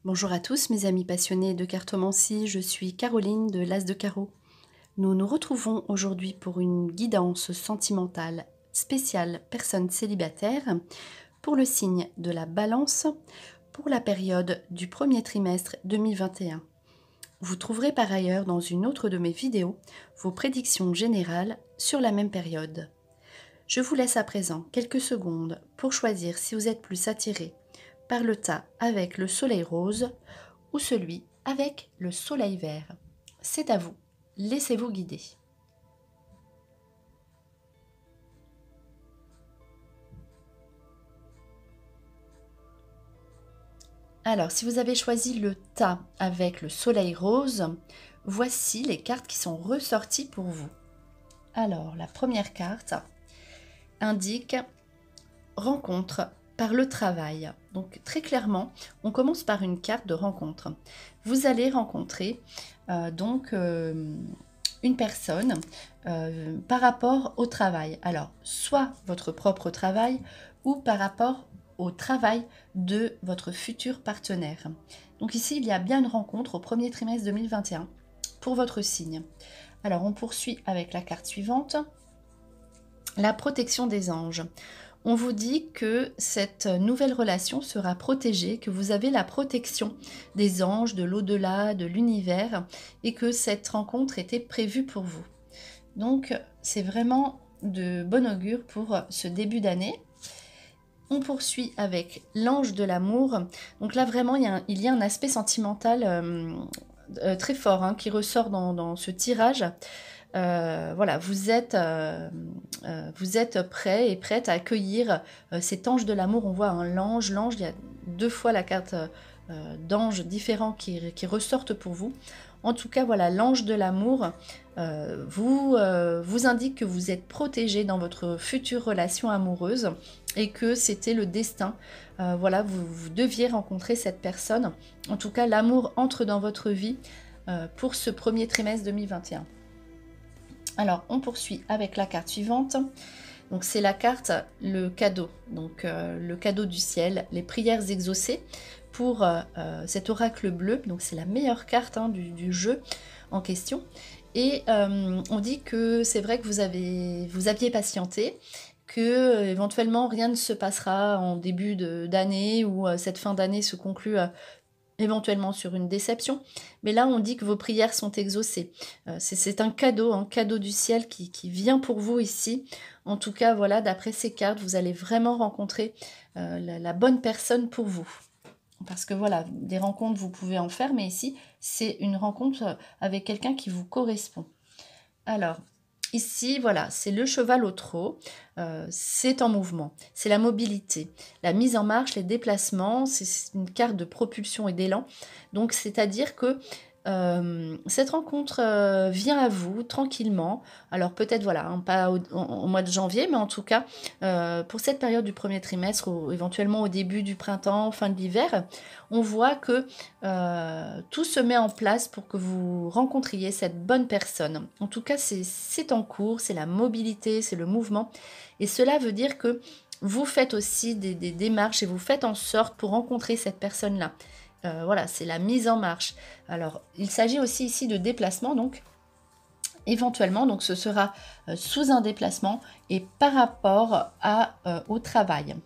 Bonjour à tous mes amis passionnés de cartomancie, je suis Caroline de l'As de Carreau. Nous nous retrouvons aujourd'hui pour une guidance sentimentale spéciale personne célibataire pour le signe de la Balance pour la période du premier trimestre 2021. Vous trouverez par ailleurs dans une autre de mes vidéos vos prédictions générales sur la même période. Je vous laisse à présent quelques secondes pour choisir si vous êtes plus attiré par le tas avec le soleil rose ou celui avec le soleil vert. C'est à vous, laissez-vous guider. Alors, si vous avez choisi le tas avec le soleil rose, voici les cartes qui sont ressorties pour vous. Alors, la première carte indique rencontre par le travail. Donc très clairement, on commence par une carte de rencontre. Vous allez rencontrer une personne par rapport au travail. Alors, soit votre propre travail ou par rapport au travail de votre futur partenaire. Donc ici, il y a bien une rencontre au premier trimestre 2021 pour votre signe. Alors, on poursuit avec la carte suivante, la protection des anges. On vous dit que cette nouvelle relation sera protégée, que vous avez la protection des anges, de l'au-delà, de l'univers, et que cette rencontre était prévue pour vous. Donc, c'est vraiment de bon augure pour ce début d'année. On poursuit avec l'ange de l'amour. Donc là, vraiment, il y a un aspect sentimental très fort qui ressort dans ce tirage. Voilà, vous êtes prêt et prête à accueillir cet ange de l'amour. On voit l'ange, il y a deux fois la carte d'ange différents qui ressortent pour vous. En tout cas, voilà, l'ange de l'amour vous indique que vous êtes protégé dans votre future relation amoureuse et que c'était le destin. Voilà, vous deviez rencontrer cette personne. En tout cas, l'amour entre dans votre vie pour ce premier trimestre 2021. Alors, on poursuit avec la carte suivante. Donc, c'est la carte le cadeau. Donc, le cadeau du ciel, les prières exaucées pour cet oracle bleu. Donc, c'est la meilleure carte du jeu en question. Et on dit que c'est vrai que vous aviez patienté, que éventuellement rien ne se passera en début d'année ou cette fin d'année se conclut éventuellement sur une déception, mais là on dit que vos prières sont exaucées. C'est un cadeau du ciel qui vient pour vous ici. En tout cas, voilà, d'après ces cartes, vous allez vraiment rencontrer la bonne personne pour vous. Parce que voilà, des rencontres, vous pouvez en faire, mais ici, c'est une rencontre avec quelqu'un qui vous correspond. Alors, ici, voilà, c'est le cheval au trot, c'est en mouvement, c'est la mobilité, la mise en marche, les déplacements, c'est une carte de propulsion et d'élan. Donc, c'est-à-dire que cette rencontre vient à vous tranquillement. Alors peut-être, voilà, pas au mois de janvier, mais en tout cas, pour cette période du premier trimestre, ou éventuellement au début du printemps, fin de l'hiver, on voit que tout se met en place pour que vous rencontriez cette bonne personne. En tout cas, c'est en cours, c'est la mobilité, c'est le mouvement. Et cela veut dire que vous faites aussi des démarches et vous faites en sorte pour rencontrer cette personne-là. Voilà, c'est la mise en marche. Alors, il s'agit aussi ici de déplacement, donc éventuellement, donc ce sera sous un déplacement et par rapport au travail.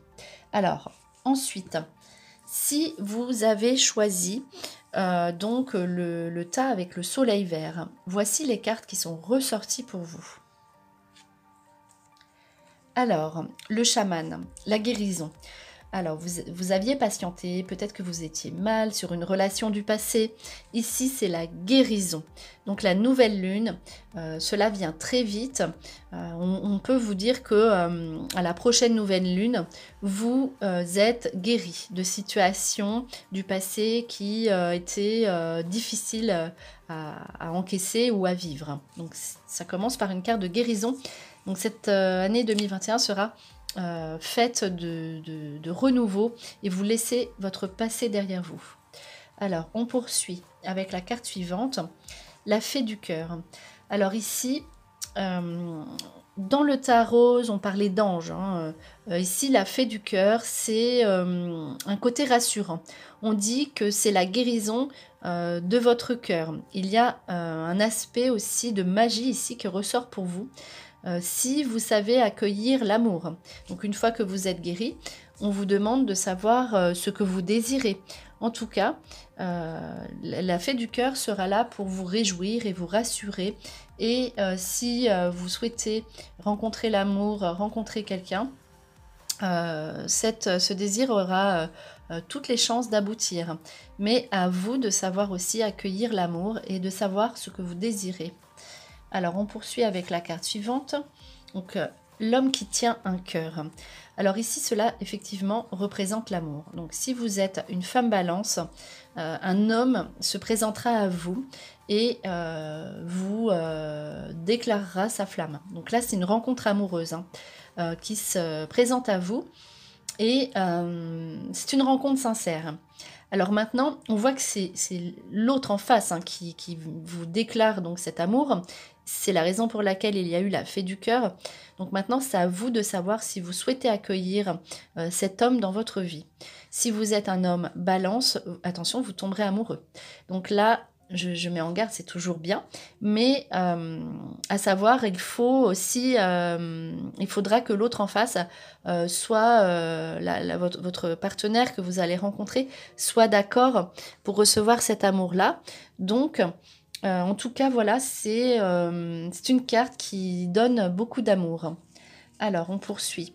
Alors, ensuite, si vous avez choisi donc le tas avec le soleil vert, voici les cartes qui sont ressorties pour vous. Alors, le chaman, la guérison. Alors, vous aviez patienté, peut-être que vous étiez mal sur une relation du passé. Ici, c'est la guérison. Donc, la nouvelle lune, cela vient très vite. On peut vous dire que à la prochaine nouvelle lune, vous êtes guéri de situations du passé qui étaient difficiles à encaisser ou à vivre. Donc, ça commence par une carte de guérison. Donc, cette année 2021 sera faite de renouveau et vous laissez votre passé derrière vous. Alors, on poursuit avec la carte suivante, la fée du cœur. Alors ici, dans le tarot, on parlait d'ange. Ici, la fée du cœur, c'est un côté rassurant. On dit que c'est la guérison de votre cœur. Il y a un aspect aussi de magie ici qui ressort pour vous. Si vous savez accueillir l'amour. Donc une fois que vous êtes guéri, on vous demande de savoir ce que vous désirez. En tout cas, la fée du cœur sera là pour vous réjouir et vous rassurer. Et si vous souhaitez rencontrer l'amour, rencontrer quelqu'un, ce désir aura toutes les chances d'aboutir. Mais à vous de savoir aussi accueillir l'amour et de savoir ce que vous désirez. Alors on poursuit avec la carte suivante. Donc l'homme qui tient un cœur. Alors ici, cela effectivement représente l'amour. Donc si vous êtes une femme balance, un homme se présentera à vous et vous déclarera sa flamme. Donc là, c'est une rencontre amoureuse qui se présente à vous et c'est une rencontre sincère. Alors maintenant, on voit que c'est l'autre en face qui vous déclare donc cet amour. C'est la raison pour laquelle il y a eu la fée du cœur. Donc maintenant, c'est à vous de savoir si vous souhaitez accueillir cet homme dans votre vie. Si vous êtes un homme balance, attention, vous tomberez amoureux. Donc là, je mets en garde, c'est toujours bien. Mais à savoir, il faut aussi, il faudra que l'autre en face soit votre partenaire que vous allez rencontrer soit d'accord pour recevoir cet amour-là. Donc, en tout cas, voilà, c'est une carte qui donne beaucoup d'amour. Alors, on poursuit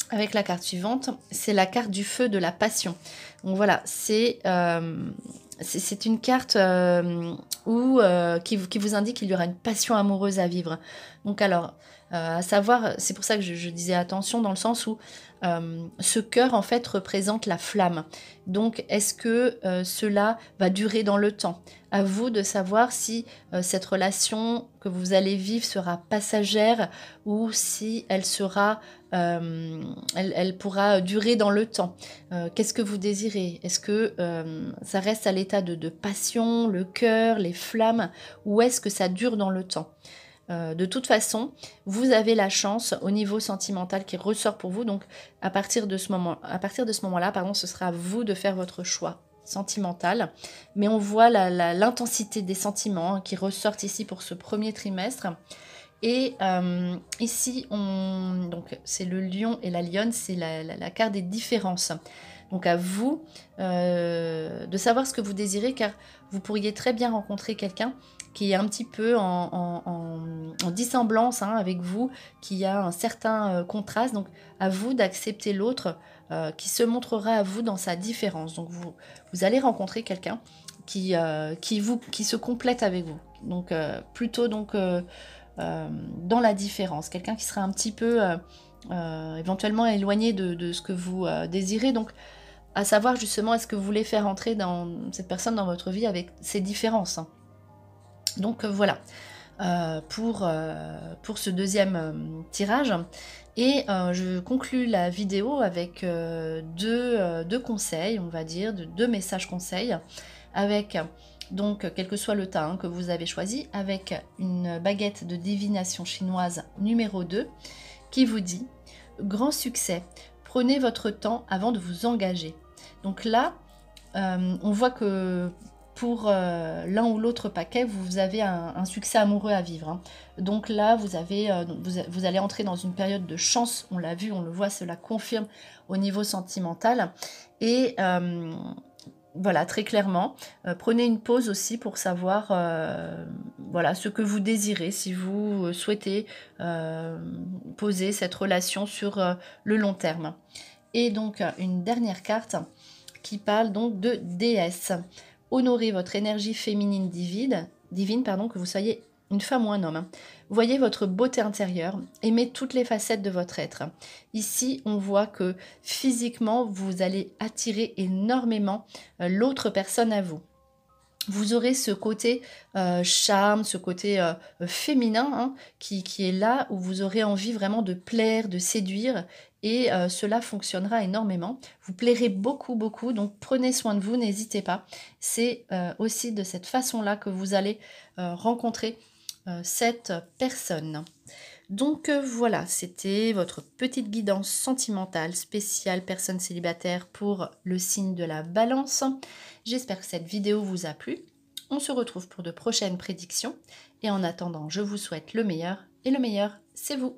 avec la carte suivante. C'est la carte du feu de la passion. Donc voilà, c'est une carte qui vous indique qu'il y aura une passion amoureuse à vivre. Donc alors, à savoir, c'est pour ça que je disais attention dans le sens où ce cœur en fait représente la flamme. Donc est-ce que cela va durer dans le temps? À vous de savoir si cette relation que vous allez vivre sera passagère ou si elle sera, elle pourra durer dans le temps. Qu'est-ce que vous désirez? Est-ce que ça reste à l'état de passion, le cœur, les flammes, ou est-ce que ça dure dans le temps? De toute façon, vous avez la chance au niveau sentimental qui ressort pour vous. Donc, à partir de ce moment-là, pardon, ce sera à vous de faire votre choix sentimental. Mais on voit l'intensité des sentiments qui ressortent ici pour ce premier trimestre. Et ici, donc c'est le lion et la lionne, c'est la carte des différences. Donc à vous de savoir ce que vous désirez, car vous pourriez très bien rencontrer quelqu'un qui est un petit peu en dissemblance avec vous, qui a un certain contraste. Donc à vous d'accepter l'autre qui se montrera à vous dans sa différence. Donc vous allez rencontrer quelqu'un qui se complète avec vous. Donc plutôt donc dans la différence. Quelqu'un qui sera un petit peu éventuellement éloigné de ce que vous désirez. Donc à savoir justement, est-ce que vous voulez faire entrer cette personne dans votre vie avec ses différences. Donc voilà, pour ce deuxième tirage. Et je conclus la vidéo avec deux conseils, on va dire, deux messages conseils, avec donc quel que soit le tas que vous avez choisi, avec une baguette de divination chinoise numéro 2 qui vous dit « Grand succès, prenez votre temps avant de vous engager ». Donc là, on voit que pour l'un ou l'autre paquet, vous avez un succès amoureux à vivre. Donc là, vous allez entrer dans une période de chance, on l'a vu, on le voit, cela confirme au niveau sentimental. Et voilà, très clairement, prenez une pause aussi pour savoir voilà, ce que vous désirez, si vous souhaitez poser cette relation sur le long terme. Et donc, une dernière carte qui parle donc de déesse. Honorez votre énergie féminine divine, que vous soyez une femme ou un homme. Voyez votre beauté intérieure, aimez toutes les facettes de votre être. Ici, on voit que physiquement, vous allez attirer énormément l'autre personne à vous. Vous aurez ce côté charme, ce côté féminin qui est là, où vous aurez envie vraiment de plaire, de séduire. et cela fonctionnera énormément. Vous plairez beaucoup, beaucoup, donc prenez soin de vous, n'hésitez pas. C'est aussi de cette façon-là que vous allez rencontrer cette personne. Donc voilà, c'était votre petite guidance sentimentale spéciale personne célibataire pour le signe de la Balance. J'espère que cette vidéo vous a plu. On se retrouve pour de prochaines prédictions et en attendant, je vous souhaite le meilleur et le meilleur, c'est vous.